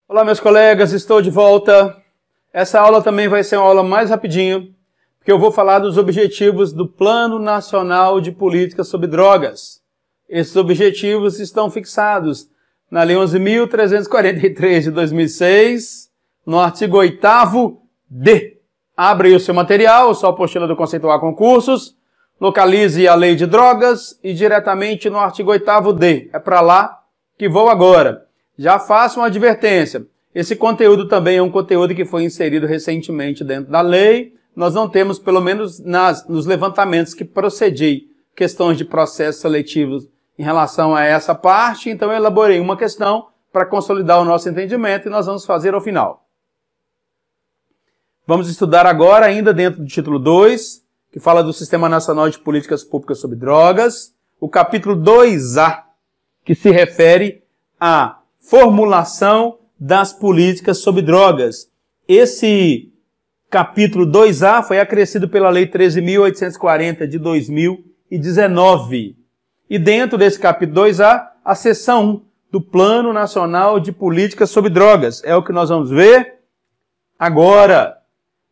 Olá, meus colegas, estou de volta. Essa aula também vai ser uma aula mais rapidinho, porque eu vou falar dos objetivos do Plano Nacional de Políticas sobre Drogas. Esses objetivos estão fixados na Lei 11.343 de 2006, no artigo 8º-D. Abre aí o seu material, sua apostila do Conceito A Concursos, localize a Lei de Drogas e diretamente no artigo 8º-D. É para lá que vou agora. Já faço uma advertência. Esse conteúdo também é um conteúdo que foi inserido recentemente dentro da lei. Nós não temos, pelo menos nos levantamentos que procedi, questões de processos seletivos em relação a essa parte. Então eu elaborei uma questão para consolidar o nosso entendimento e nós vamos fazer ao final. Vamos estudar agora, ainda dentro do título 2, que fala do Sistema Nacional de Políticas Públicas sobre Drogas, o capítulo 2A, que se refere à formulação das políticas sobre drogas. Esse capítulo 2A foi acrescido pela Lei 13.840 de 2019. E dentro desse capítulo 2A, a seção 1 do Plano Nacional de Políticas sobre Drogas. É o que nós vamos ver agora.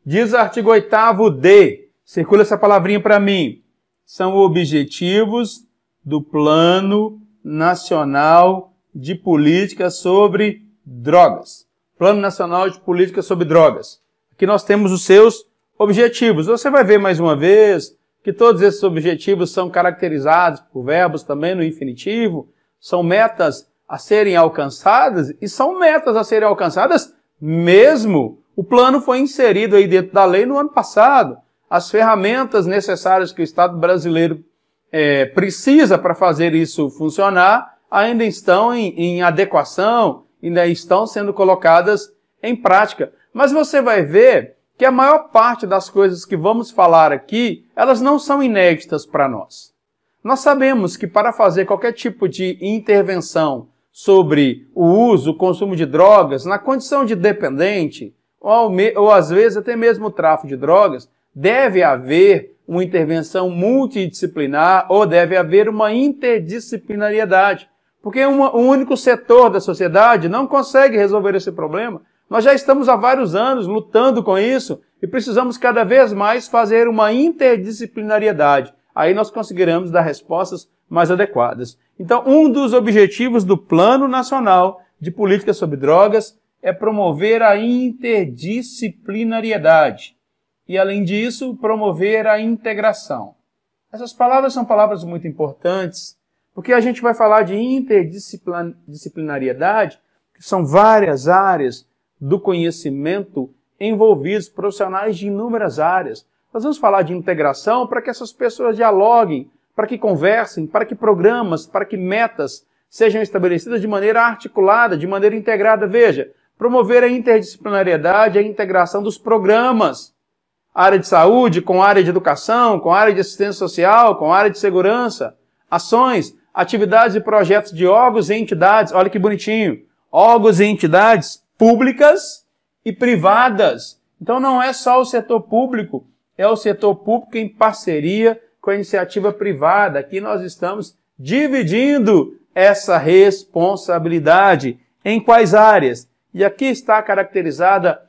Diz o artigo 8º-D, circula essa palavrinha para mim, são objetivos do Plano Nacional de Políticas sobre Drogas. Plano Nacional de Políticas sobre Drogas. Aqui nós temos os seus objetivos. Você vai ver mais uma vez que todos esses objetivos são caracterizados por verbos também no infinitivo, são metas a serem alcançadas e são metas a serem alcançadas mesmo. O plano foi inserido aí dentro da lei no ano passado. As ferramentas necessárias que o Estado brasileiro precisa para fazer isso funcionar ainda estão em adequação, ainda estão sendo colocadas em prática. Mas você vai ver que a maior parte das coisas que vamos falar aqui, elas não são inéditas para nós. Nós sabemos que para fazer qualquer tipo de intervenção sobre o uso, o consumo de drogas, na condição de dependente, ou às vezes até mesmo o tráfico de drogas, deve haver uma intervenção multidisciplinar ou deve haver uma interdisciplinariedade. Porque um único setor da sociedade não consegue resolver esse problema. Nós já estamos há vários anos lutando com isso e precisamos cada vez mais fazer uma interdisciplinariedade. Aí nós conseguiremos dar respostas mais adequadas. Então, um dos objetivos do Plano Nacional de Políticas sobre Drogas é promover a interdisciplinariedade. E, além disso, promover a integração. Essas palavras são palavras muito importantes, porque a gente vai falar de interdisciplinariedade, que são várias áreas do conhecimento envolvidos, profissionais de inúmeras áreas. Nós vamos falar de integração para que essas pessoas dialoguem, para que conversem, para que programas, para que metas sejam estabelecidas de maneira articulada, de maneira integrada. Veja, promover a interdisciplinariedade, a integração dos programas. Área de saúde com área de educação, com área de assistência social, com área de segurança. Ações, atividades e projetos de órgãos e entidades, olha que bonitinho, órgãos e entidades públicas e privadas. Então não é só o setor público, é o setor público em parceria com a iniciativa privada. Aqui nós estamos dividindo essa responsabilidade. Em quais áreas? E aqui está caracterizada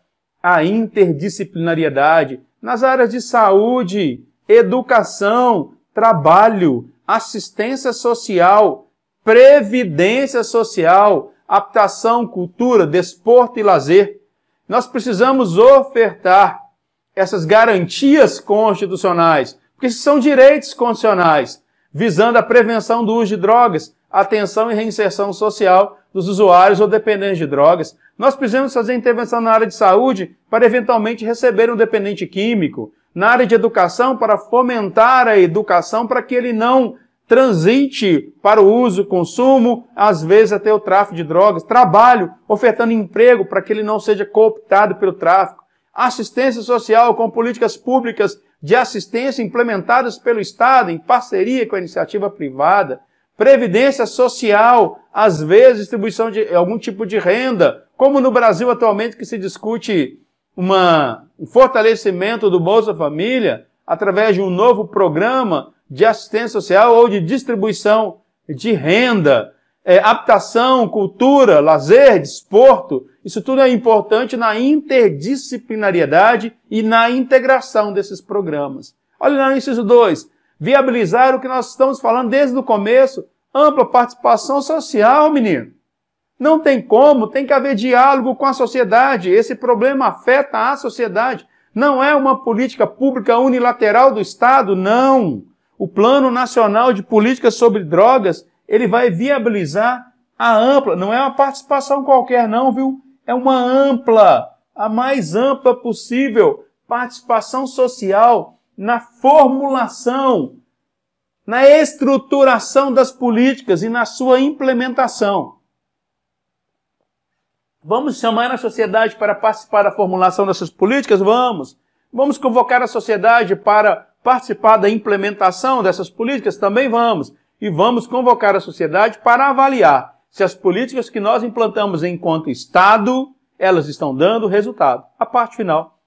a interdisciplinariedade nas áreas de saúde, educação, trabalho, assistência social, previdência social, habitação, cultura, desporto e lazer. Nós precisamos ofertar essas garantias constitucionais, porque são direitos constitucionais, visando a prevenção do uso de drogas, atenção e reinserção social dos usuários ou dependentes de drogas. Nós precisamos fazer intervenção na área de saúde para eventualmente receber um dependente químico, na área de educação para fomentar a educação para que ele não transite para o uso, consumo, às vezes até o tráfico de drogas. Trabalho, ofertando emprego para que ele não seja cooptado pelo tráfico. Assistência social com políticas públicas de assistência implementadas pelo Estado em parceria com a iniciativa privada. Previdência social, às vezes distribuição de algum tipo de renda, como no Brasil atualmente que se discute um fortalecimento do Bolsa Família através de um novo programa de assistência social ou de distribuição de renda. habitação, cultura, lazer, desporto, isso tudo é importante na interdisciplinariedade e na integração desses programas. Olha lá no inciso 2, viabilizar o que nós estamos falando desde o começo, ampla participação social, menino. Não tem como, tem que haver diálogo com a sociedade. Esse problema afeta a sociedade. Não é uma política pública unilateral do Estado, não. O Plano Nacional de Políticas sobre Drogas, ele vai viabilizar a ampla, não é uma participação qualquer não, viu? É uma ampla, a mais ampla possível, participação social na formulação, na estruturação das políticas e na sua implementação. Vamos chamar a sociedade para participar da formulação dessas políticas? Vamos. Vamos convocar a sociedade para participar da implementação dessas políticas? Também vamos. E vamos convocar a sociedade para avaliar se as políticas que nós implantamos enquanto Estado, elas estão dando resultado. A parte final,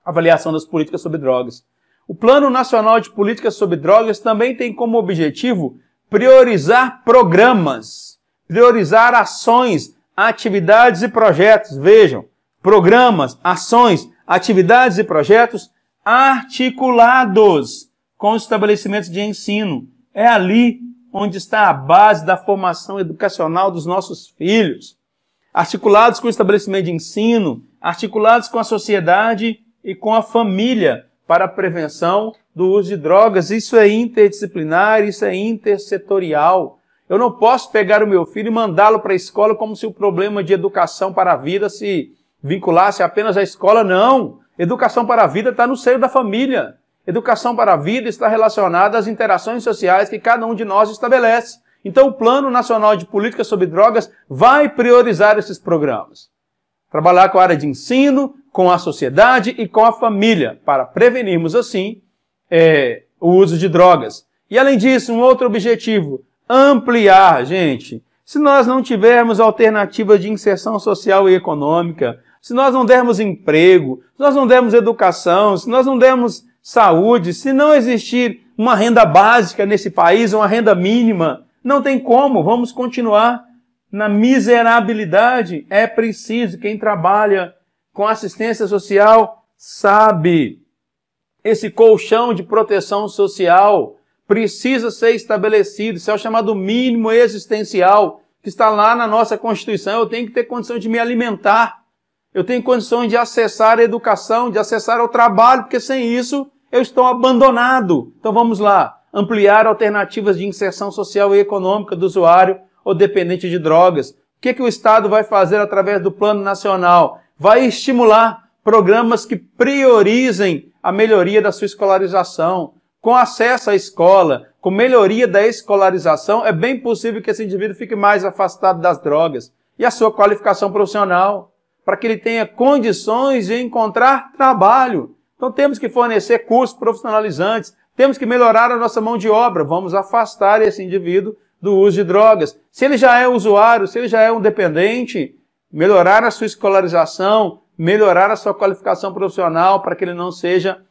avaliação das políticas sobre drogas. O Plano Nacional de Políticas sobre Drogas também tem como objetivo priorizar programas, priorizar ações, atividades e projetos. Vejam, programas, ações, atividades e projetos articulados com os estabelecimentos de ensino. É ali onde está a base da formação educacional dos nossos filhos. Articulados com o estabelecimento de ensino, articulados com a sociedade e com a família para a prevenção do uso de drogas. Isso é interdisciplinar, isso é intersetorial. Eu não posso pegar o meu filho e mandá-lo para a escola como se o problema de educação para a vida se vinculasse apenas à escola. Não! Educação para a vida está no seio da família. Educação para a vida está relacionada às interações sociais que cada um de nós estabelece. Então, o Plano Nacional de Políticas sobre Drogas vai priorizar esses programas. Trabalhar com a área de ensino, com a sociedade e com a família, para prevenirmos, assim, o uso de drogas. E, além disso, um outro objetivo, ampliar, gente. Se nós não tivermos alternativas de inserção social e econômica, se nós não dermos emprego, se nós não dermos educação, se nós não dermos saúde, se não existir uma renda básica nesse país, uma renda mínima, não tem como, vamos continuar na miserabilidade. É preciso, quem trabalha com assistência social sabe, esse colchão de proteção social precisa ser estabelecido, isso é o chamado mínimo existencial, que está lá na nossa Constituição. Eu tenho que ter condição de me alimentar, eu tenho condições de acessar a educação, de acessar ao trabalho, porque sem isso eu estou abandonado. Então vamos lá, ampliar alternativas de inserção social e econômica do usuário ou dependente de drogas. O que o Estado vai fazer através do Plano Nacional? Vai estimular programas que priorizem a melhoria da sua escolarização. Com acesso à escola, com melhoria da escolarização, é bem possível que esse indivíduo fique mais afastado das drogas. E a sua qualificação profissional, para que ele tenha condições de encontrar trabalho. Então temos que fornecer cursos profissionalizantes, temos que melhorar a nossa mão de obra, vamos afastar esse indivíduo do uso de drogas. Se ele já é usuário, se ele já é um dependente, melhorar a sua escolarização, melhorar a sua qualificação profissional para que ele não seja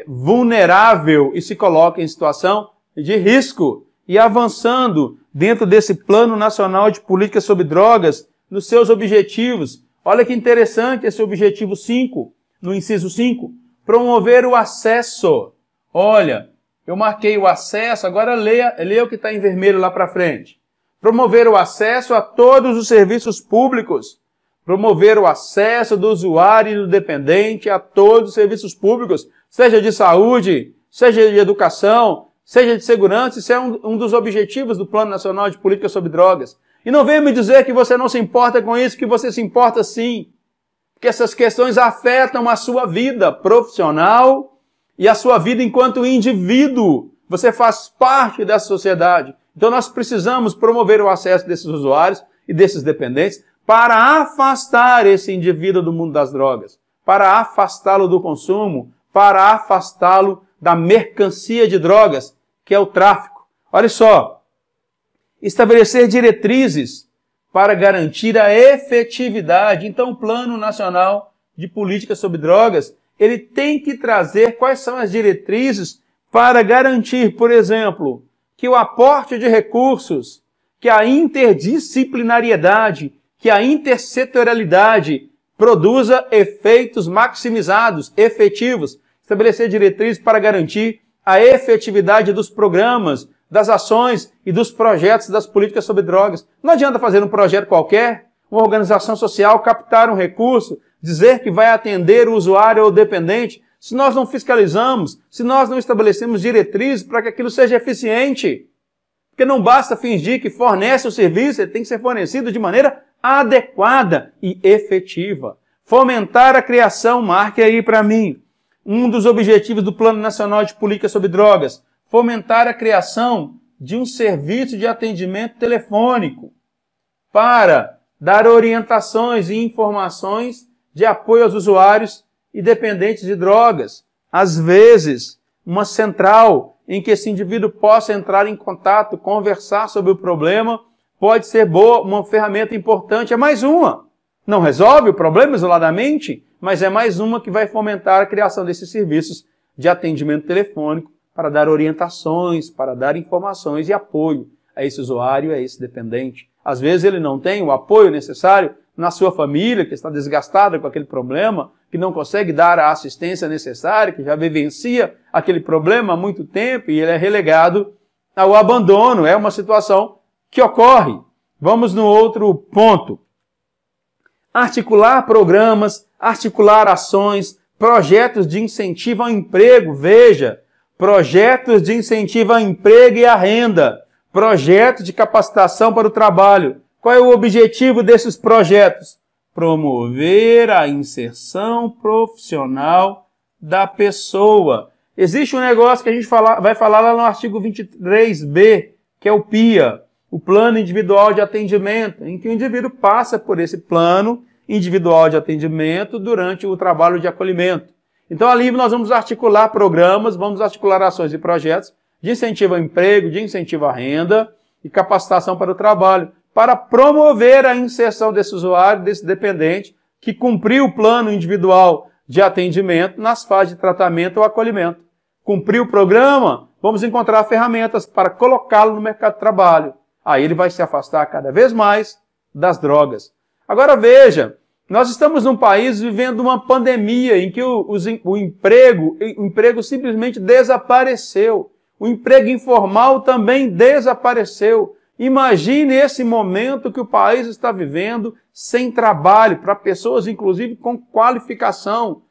vulnerável e se coloque em situação de risco. E avançando dentro desse Plano Nacional de Políticas sobre Drogas, nos seus objetivos. Olha que interessante esse objetivo 5, no inciso 5. Promover o acesso. Olha, eu marquei o acesso, agora leia o que está em vermelho lá para frente. Promover o acesso a todos os serviços públicos. Promover o acesso do usuário e do dependente a todos os serviços públicos, seja de saúde, seja de educação, seja de segurança. Isso é um dos objetivos do Plano Nacional de Políticas sobre Drogas. E não venha me dizer que você não se importa com isso, que você se importa sim. Porque essas questões afetam a sua vida profissional e a sua vida enquanto indivíduo. Você faz parte dessa sociedade. Então nós precisamos promover o acesso desses usuários e desses dependentes para afastar esse indivíduo do mundo das drogas, para afastá-lo do consumo, para afastá-lo da mercancia de drogas, que é o tráfico. Olha só, estabelecer diretrizes para garantir a efetividade. Então, o Plano Nacional de Políticas sobre Drogas, ele tem que trazer quais são as diretrizes para garantir, por exemplo, que o aporte de recursos, que a interdisciplinariedade, que a intersetorialidade produza efeitos maximizados, efetivos, estabelecer diretrizes para garantir a efetividade dos programas, das ações e dos projetos das políticas sobre drogas. Não adianta fazer um projeto qualquer, uma organização social captar um recurso, dizer que vai atender o usuário ou o dependente, se nós não fiscalizamos, se nós não estabelecemos diretrizes para que aquilo seja eficiente. Porque não basta fingir que fornece o serviço, ele tem que ser fornecido de maneira adequada e efetiva. Fomentar a criação, marque aí para mim, um dos objetivos do Plano Nacional de Políticas sobre Drogas, fomentar a criação de um serviço de atendimento telefônico para dar orientações e informações de apoio aos usuários e dependentes de drogas. Às vezes, uma central em que esse indivíduo possa entrar em contato, conversar sobre o problema, pode ser boa, uma ferramenta importante. É mais uma. Não resolve o problema isoladamente, mas é mais uma que vai fomentar a criação desses serviços de atendimento telefônico para dar orientações, para dar informações e apoio a esse usuário, a esse dependente. Às vezes ele não tem o apoio necessário na sua família, que está desgastada com aquele problema, que não consegue dar a assistência necessária, que já vivencia aquele problema há muito tempo e ele é relegado ao abandono. É uma situação que ocorre. Vamos no outro ponto. Articular programas, articular ações, projetos de incentivo ao emprego. Veja, projetos de incentivo ao emprego e à renda, projetos de capacitação para o trabalho. Qual é o objetivo desses projetos? Promover a inserção profissional da pessoa. Existe um negócio que a gente vai falar lá no artigo 23b, que é o PIA, o Plano Individual de Atendimento, em que o indivíduo passa por esse plano individual de atendimento durante o trabalho de acolhimento. Então ali nós vamos articular programas, vamos articular ações e projetos de incentivo ao emprego, de incentivo à renda e capacitação para o trabalho, para promover a inserção desse usuário, desse dependente, que cumpriu o plano individual de atendimento nas fases de tratamento ou acolhimento. Cumpriu o programa, vamos encontrar ferramentas para colocá-lo no mercado de trabalho. Aí ele vai se afastar cada vez mais das drogas. Agora veja, nós estamos num país vivendo uma pandemia em que o emprego simplesmente desapareceu. O emprego informal também desapareceu. Imagine esse momento que o país está vivendo sem trabalho, para pessoas inclusive com qualificação,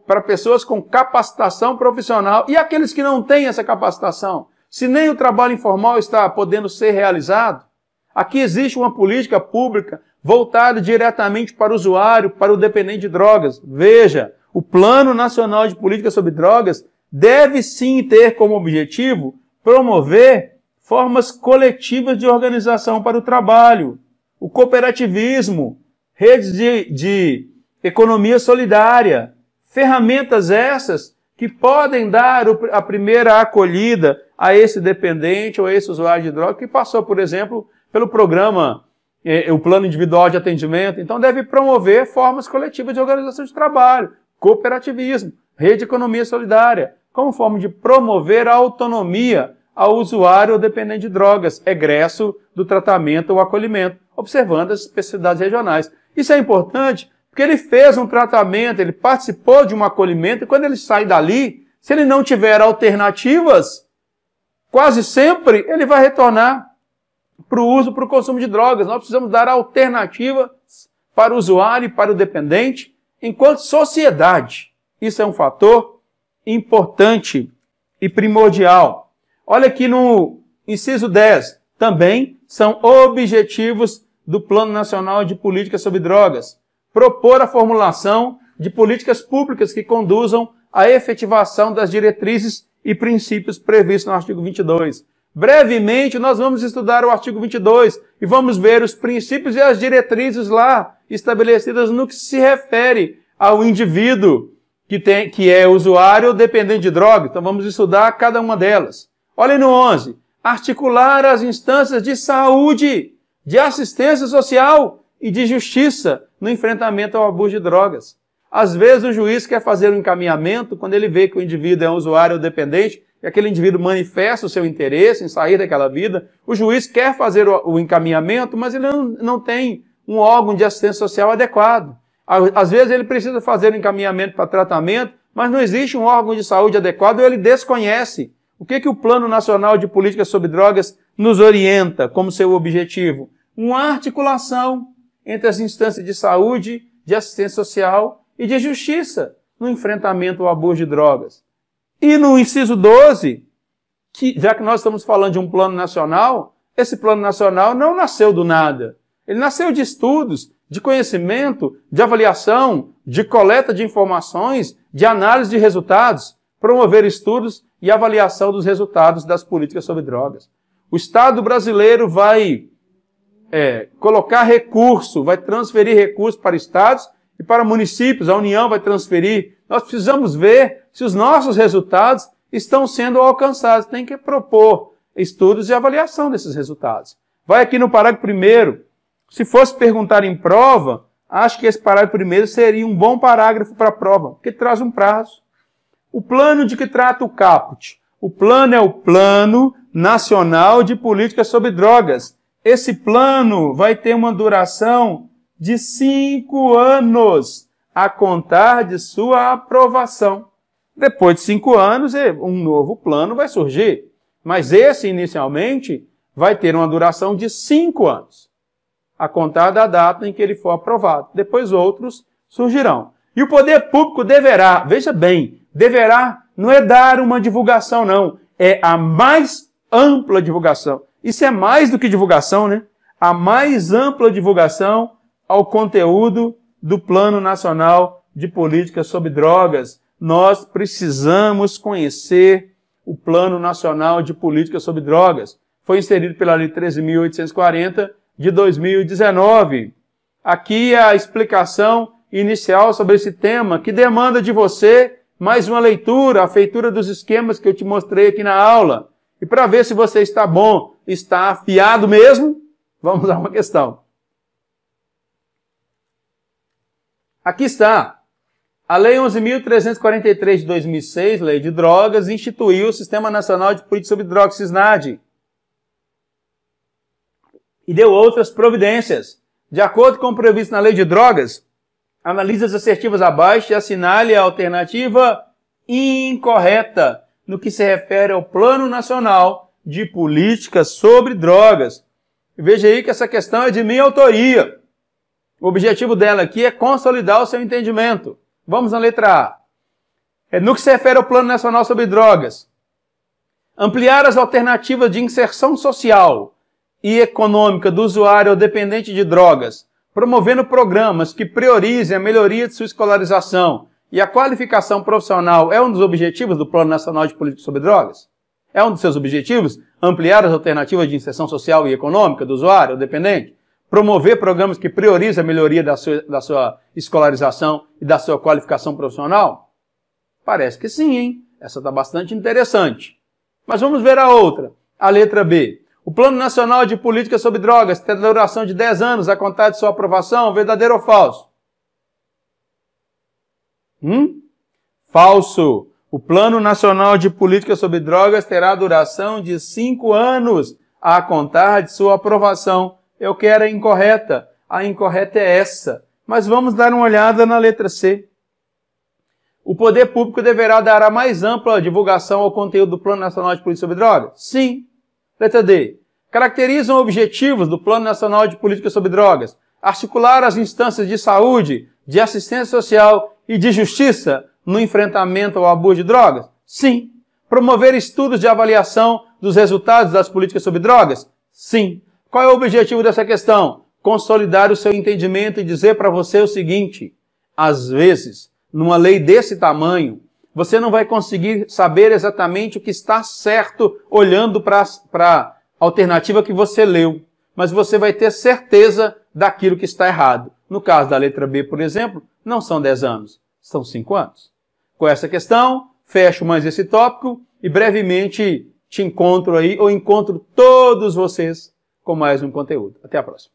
para pessoas com capacitação profissional. E aqueles que não têm essa capacitação? Se nem o trabalho informal está podendo ser realizado, aqui existe uma política pública voltada diretamente para o usuário, para o dependente de drogas. Veja, o Plano Nacional de Políticas sobre Drogas deve sim ter como objetivo promover formas coletivas de organização para o trabalho, o cooperativismo, redes de economia solidária, ferramentas essas que podem dar a primeira acolhida a esse dependente ou a esse usuário de droga que passou, por exemplo, pelo programa, o Plano Individual de Atendimento. Então deve promover formas coletivas de organização de trabalho, cooperativismo, rede de economia solidária, como forma de promover a autonomia ao usuário ou dependente de drogas, egresso do tratamento ou acolhimento, observando as especificidades regionais. Isso é importante porque ele fez um tratamento, ele participou de um acolhimento, e quando ele sai dali, se ele não tiver alternativas, quase sempre ele vai retornar para o uso, para o consumo de drogas. Nós precisamos dar alternativas para o usuário e para o dependente enquanto sociedade. Isso é um fator importante e primordial. Olha aqui no inciso 10. Também são objetivos do Plano Nacional de Políticas sobre Drogas. Propor a formulação de políticas públicas que conduzam à efetivação das diretrizes e princípios previstos no artigo 22. Brevemente, nós vamos estudar o artigo 22 e vamos ver os princípios e as diretrizes lá estabelecidas no que se refere ao indivíduo que é usuário ou dependente de droga. Então vamos estudar cada uma delas. Olhem no 11. Articular as instâncias de saúde, de assistência social e de justiça no enfrentamento ao abuso de drogas. Às vezes o juiz quer fazer um encaminhamento, quando ele vê que o indivíduo é um usuário ou dependente, e aquele indivíduo manifesta o seu interesse em sair daquela vida, o juiz quer fazer o encaminhamento, mas ele não tem um órgão de assistência social adequado. Às vezes ele precisa fazer o encaminhamento para tratamento, mas não existe um órgão de saúde adequado ou ele desconhece. O que o Plano Nacional de Políticas sobre Drogas nos orienta como seu objetivo? Uma articulação entre as instâncias de saúde, de assistência social e de justiça no enfrentamento ao abuso de drogas. E no inciso 12, já que nós estamos falando de um plano nacional, esse plano nacional não nasceu do nada. Ele nasceu de estudos, de conhecimento, de avaliação, de coleta de informações, de análise de resultados, promover estudos e avaliação dos resultados das políticas sobre drogas. O Estado brasileiro vai colocar recurso, vai transferir recursos para estados e para municípios, a União vai transferir. Nós precisamos ver se os nossos resultados estão sendo alcançados. Tem que propor estudos de avaliação desses resultados. Vai aqui no parágrafo 1º. Se fosse perguntar em prova, acho que esse parágrafo 1º seria um bom parágrafo para a prova, porque traz um prazo. O plano de que trata o caput. O plano é o Plano Nacional de Políticas sobre Drogas. Esse plano vai ter uma duração de 5 anos a contar de sua aprovação. Depois de 5 anos, um novo plano vai surgir. Mas esse, inicialmente, vai ter uma duração de 5 anos, a contar da data em que ele for aprovado. Depois outros surgirão. E o poder público deverá, veja bem, deverá não é dar uma divulgação, não. É a mais ampla divulgação. Isso é mais do que divulgação, né? A mais ampla divulgação ao conteúdo do Plano Nacional de Políticas sobre Drogas. Nós precisamos conhecer o Plano Nacional de Políticas sobre Drogas. Foi inserido pela Lei 13.840 de 2019. Aqui é a explicação inicial sobre esse tema, que demanda de você mais uma leitura, a feitura dos esquemas que eu te mostrei aqui na aula. E para ver se você está bom, está afiado mesmo, vamos a uma questão. Aqui está. A Lei 11.343 de 2006, Lei de Drogas, instituiu o Sistema Nacional de Políticas sobre Drogas, SISNAD. E deu outras providências. De acordo com o previsto na Lei de Drogas, analise as assertivas abaixo e assinale a alternativa incorreta no que se refere ao Plano Nacional de Políticas sobre Drogas. Veja aí que essa questão é de minha autoria. O objetivo dela aqui é consolidar o seu entendimento. Vamos na letra A. No que se refere ao Plano Nacional sobre Drogas, ampliar as alternativas de inserção social e econômica do usuário ou dependente de drogas, promovendo programas que priorizem a melhoria de sua escolarização e a qualificação profissional, é um dos objetivos do Plano Nacional de Políticas sobre Drogas? É um dos seus objetivos? Ampliar as alternativas de inserção social e econômica do usuário ou dependente? Promover programas que priorizem a melhoria da sua escolarização e da sua qualificação profissional? Parece que sim, hein? Essa está bastante interessante. Mas vamos ver a outra, a letra B. O Plano Nacional de Políticas sobre Drogas tem duração de 10 anos a contar de sua aprovação, verdadeiro ou falso? Falso. O Plano Nacional de Políticas sobre Drogas terá duração de 5 anos a contar de sua aprovação. Eu quero a incorreta. A incorreta é essa. Mas vamos dar uma olhada na letra C. O poder público deverá dar a mais ampla divulgação ao conteúdo do Plano Nacional de Políticas sobre Drogas? Sim. Letra D. Caracterizam objetivos do Plano Nacional de Políticas sobre Drogas: articular as instâncias de saúde, de assistência social e de justiça no enfrentamento ao abuso de drogas? Sim. Promover estudos de avaliação dos resultados das políticas sobre drogas? Sim. Qual é o objetivo dessa questão? Consolidar o seu entendimento e dizer para você o seguinte: às vezes, numa lei desse tamanho, você não vai conseguir saber exatamente o que está certo olhando para a alternativa que você leu, mas você vai ter certeza daquilo que está errado. No caso da letra B, por exemplo, não são 10 anos, são 5 anos. Com essa questão, fecho mais esse tópico e brevemente te encontro aí, ou encontro todos vocês com mais um conteúdo. Até a próxima.